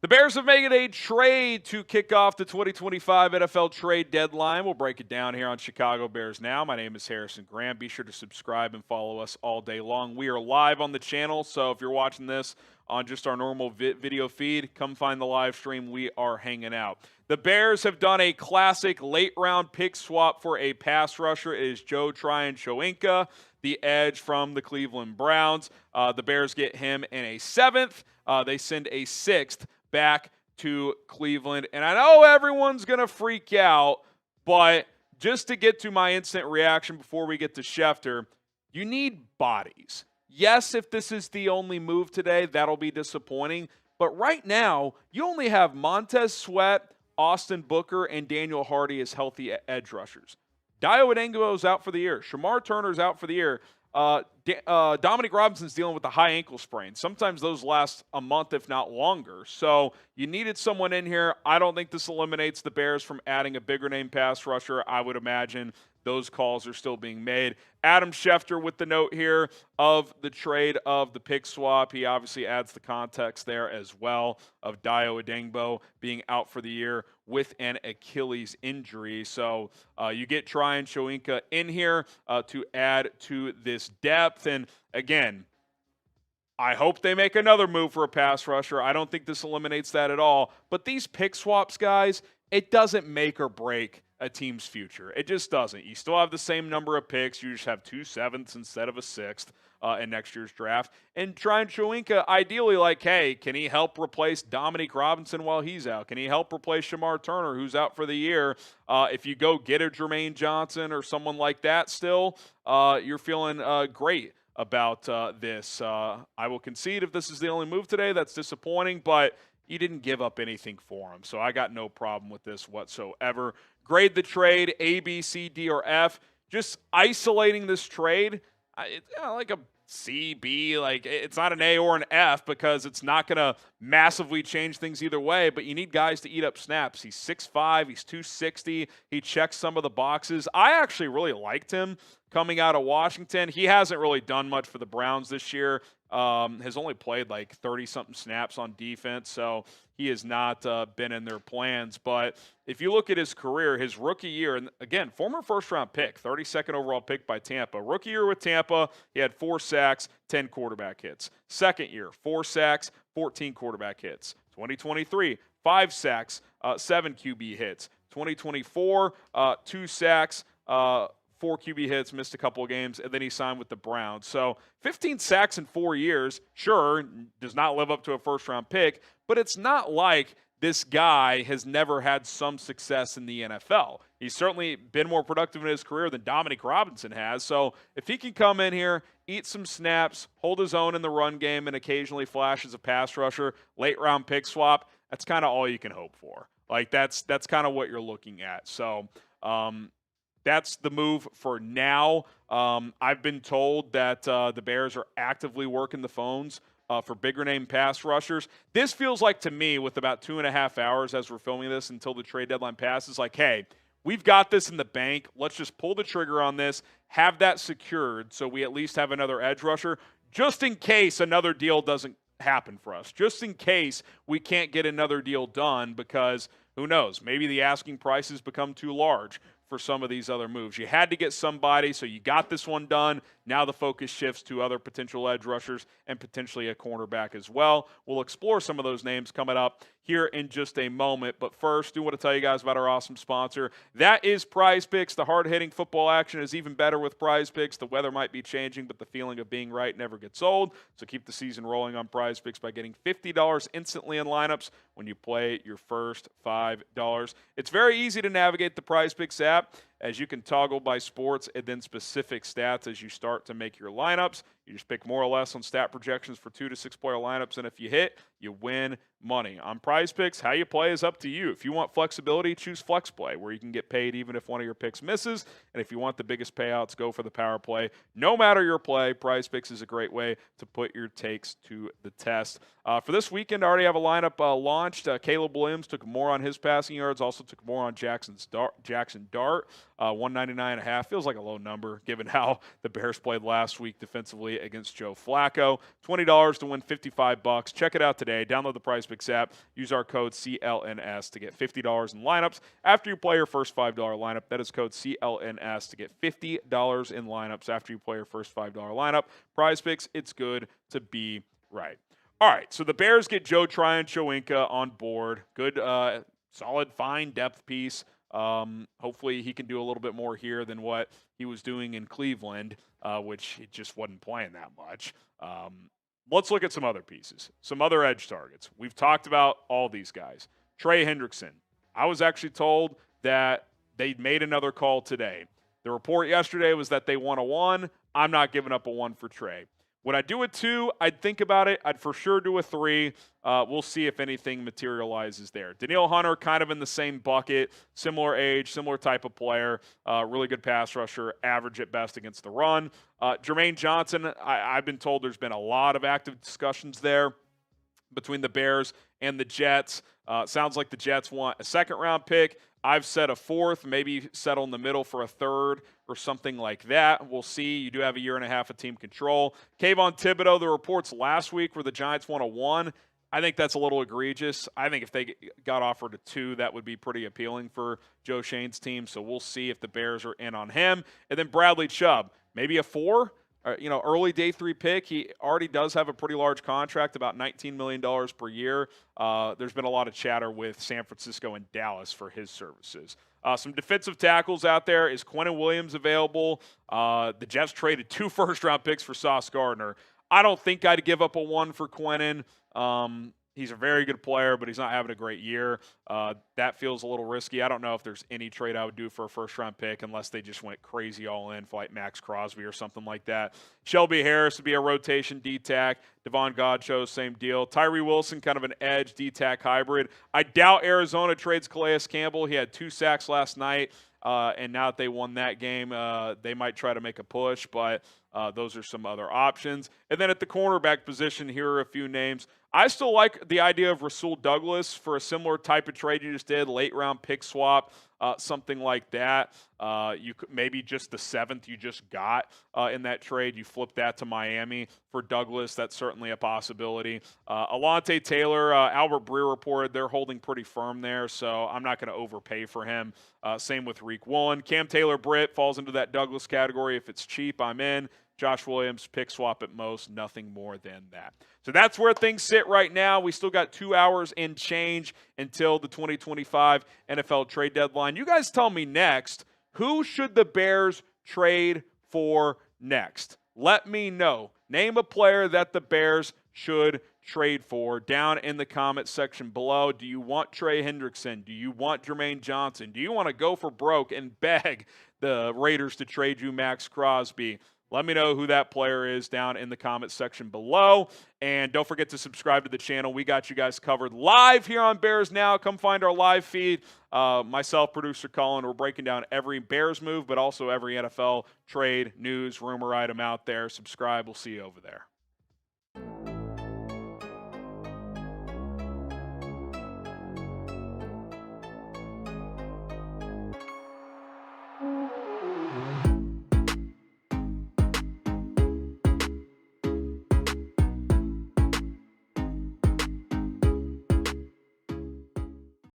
The Bears have made a trade to kick off the 2025 NFL trade deadline. We'll break it down here on Chicago Bears Now. My name is Harrison Graham. Be sure to subscribe and follow us all day long. We are live on the channel, so if you're watching this on just our normal video feed, come find the live stream. We are hanging out. The Bears have done a classic late-round pick swap for a pass rusher. It is Joe Tryon-Shoyinka, the edge from the Cleveland Browns. The Bears get him in a 7th. They send a 6th back to Cleveland. And I know everyone's going to freak out, but just to get to my instant reaction before we get to Schefter, you need bodies. Yes, if this is the only move today, that'll be disappointing. But right now, you only have Montez Sweat, Austin Booker, and Daniel Hardy as healthy edge rushers. Dayo Odeyingbo is out for the year. Shamar Turner's out for the year. Dominic Robinson's dealing with a high ankle sprain. Sometimes those last a month, if not longer. So you needed someone in here. I don't think this eliminates the Bears from adding a bigger name pass rusher. I would imagine those calls are still being made. Adam Schefter with the note here of the trade of the pick swap. He obviously adds the context there as well of Dayo Odeyingbo being out for the year with an Achilles injury. So you get Tryon-Shoyinka in here to add to this depth. And again, I hope they make another move for a pass rusher. I don't think this eliminates that at all. But these pick swaps, guys, it doesn't make or break a team's future. It just doesn't. You still have the same number of picks. You just have 2 7ths instead of a 6th in next year's draft. And Tryon-Shoyinka, ideally, like, hey, can he help replace Dominic Robinson while he's out? Can he help replace Shamar Turner, who's out for the year? If you go get a Jermaine Johnson or someone like that still, you're feeling great about this. I will concede if this is the only move today, that's disappointing, but you didn't give up anything for him. So I got no problem with this whatsoever. Grade the trade, A, B, C, D, or F. Just isolating this trade, like a C, B. Like, it's not an A or an F because it's not going to massively change things either way, but you need guys to eat up snaps. He's 6'5", he's 260. He checks some of the boxes. I actually really liked him coming out of Washington. He hasn't really done much for the Browns this year. Has only played like 30-something snaps on defense, so he has not been in their plans. But if you look at his career, his rookie year, and again, former first-round pick, 32nd overall pick by Tampa. Rookie year with Tampa, he had 4 sacks, 10 quarterback hits. Second year, 4 sacks, 14 quarterback hits. 2023, 5 sacks, 7 QB hits. 2024, 2 sacks, 4 QB hits, missed a couple of games, and then he signed with the Browns. So 15 sacks in 4 years, sure, does not live up to a first-round pick, but it's not like this guy has never had some success in the NFL. He's certainly been more productive in his career than Dominic Robinson has. So if he can come in here, eat some snaps, hold his own in the run game, and occasionally flash as a pass rusher, late-round pick swap, that's kind of all you can hope for. Like, that's kind of what you're looking at. So, that's the move for now. I've been told that the Bears are actively working the phones for bigger name pass rushers. This feels like, to me, with about 2.5 hours as we're filming this until the trade deadline passes, like, hey, we've got this in the bank. Let's just pull the trigger on this, have that secured so we at least have another edge rusher, just in case another deal doesn't happen for us, just in case we can't get another deal done, because who knows, maybe the asking prices become too large for some of these other moves. You had to get somebody, so you got this one done. Now the focus shifts to other potential edge rushers and potentially a cornerback as well. We'll explore some of those names coming up here in just a moment. But first, I do want to tell you guys about our awesome sponsor. That is Prize Picks. The hard-hitting football action is even better with Prize Picks. The weather might be changing, but the feeling of being right never gets old. So keep the season rolling on Prize Picks by getting $50 instantly in lineups when you play your first $5. It's very easy to navigate the Prize Picks app, as you can toggle by sports and then specific stats as you start to make your lineups. You just pick more or less on stat projections for 2 to 6 player lineups, and if you hit, you win money. On Prize Picks, how you play is up to you. If you want flexibility, choose Flex Play, where you can get paid even if one of your picks misses. And if you want the biggest payouts, go for the Power Play. No matter your play, Prize Picks is a great way to put your takes to the test. For this weekend, I already have a lineup launched. Caleb Williams took more on his passing yards, also took more on Jackson Dart. $199.5 feels like a low number given how the Bears played last week defensively against Joe Flacco. $20 to win $55. Check it out today. Download the PrizePicks app. Use our code CLNS to get $50 in lineups after you play your first $5 lineup. That is code CLNS to get $50 in lineups after you play your first $5 lineup. PrizePicks, it's good to be right. All right, so the Bears get Joe Tryon-Shoyinka on board. Good, solid, fine depth piece. Hopefully he can do a little bit more here than what he was doing in Cleveland, which he just wasn't playing that much. Let's look at some other pieces, some other edge targets. We've talked about all these guys. Trey Hendrickson. I was actually told that they made another call today. The report yesterday was that they want a 1. I'm not giving up a 1 for Trey. Would I do a 2? I'd think about it. I'd for sure do a 3. We'll see if anything materializes there. Danielle Hunter, kind of in the same bucket, similar age, similar type of player, really good pass rusher, average at best against the run. Jermaine Johnson, I've been told there's been a lot of active discussions there between the Bears and the Jets. Sounds like the Jets want a second-round pick. I've said a 4th, maybe settle in the middle for a 3rd or something like that. We'll see. You do have a year and a half of team control. Kayvon Thibodeau, the reports last week where the Giants want a 1. I think that's a little egregious. I think if they got offered a 2, that would be pretty appealing for Joe Schoen's team. So we'll see if the Bears are in on him. And then Bradley Chubb, maybe a 4. Early day 3 pick. He already does have a pretty large contract, about $19 million per year. There's been a lot of chatter with San Francisco and Dallas for his services. Some defensive tackles out there. Is Quentin Williams available? The Jets traded 2 first-round picks for Sauce Gardner. I don't think I'd give up a 1 for Quentin. He's a very good player, but he's not having a great year. That feels a little risky. I don't know if there's any trade I would do for a first-round pick unless they just went crazy all-in for like Max Crosby or something like that. Shelby Harris would be a rotation D-tack. Devon Godchaux, same deal. Tyree Wilson, kind of an edge D-tack hybrid. I doubt Arizona trades Calais Campbell. He had 2 sacks last night, and now that they won that game, they might try to make a push, but those are some other options. And then at the cornerback position, here are a few names. I still like the idea of Rasul Douglas for a similar type of trade you just did, late-round pick swap, something like that. You could, maybe just the 7th you just got in that trade, you flip that to Miami for Douglas. That's certainly a possibility. Alontae Taylor, Albert Breer reported they're holding pretty firm there, so I'm not going to overpay for him. Same with Reek Woolen. Cam Taylor-Britt falls into that Douglas category. If it's cheap, I'm in. Josh Williams, pick swap at most, nothing more than that. So that's where things sit right now. We still got 2 hours and change until the 2025 NFL trade deadline. You guys tell me next, who should the Bears trade for next? Let me know. Name a player that the Bears should trade for down in the comment section below. Do you want Trey Hendrickson? Do you want Jermaine Johnson? Do you want to go for broke and beg the Raiders to trade you Max Crosby? Let me know who that player is down in the comment section below. And don't forget to subscribe to the channel. We got you guys covered live here on Bears Now. Come find our live feed. Myself, producer Colin, we're breaking down every Bears move, but also every NFL trade, news, rumor item out there. Subscribe. We'll see you over there.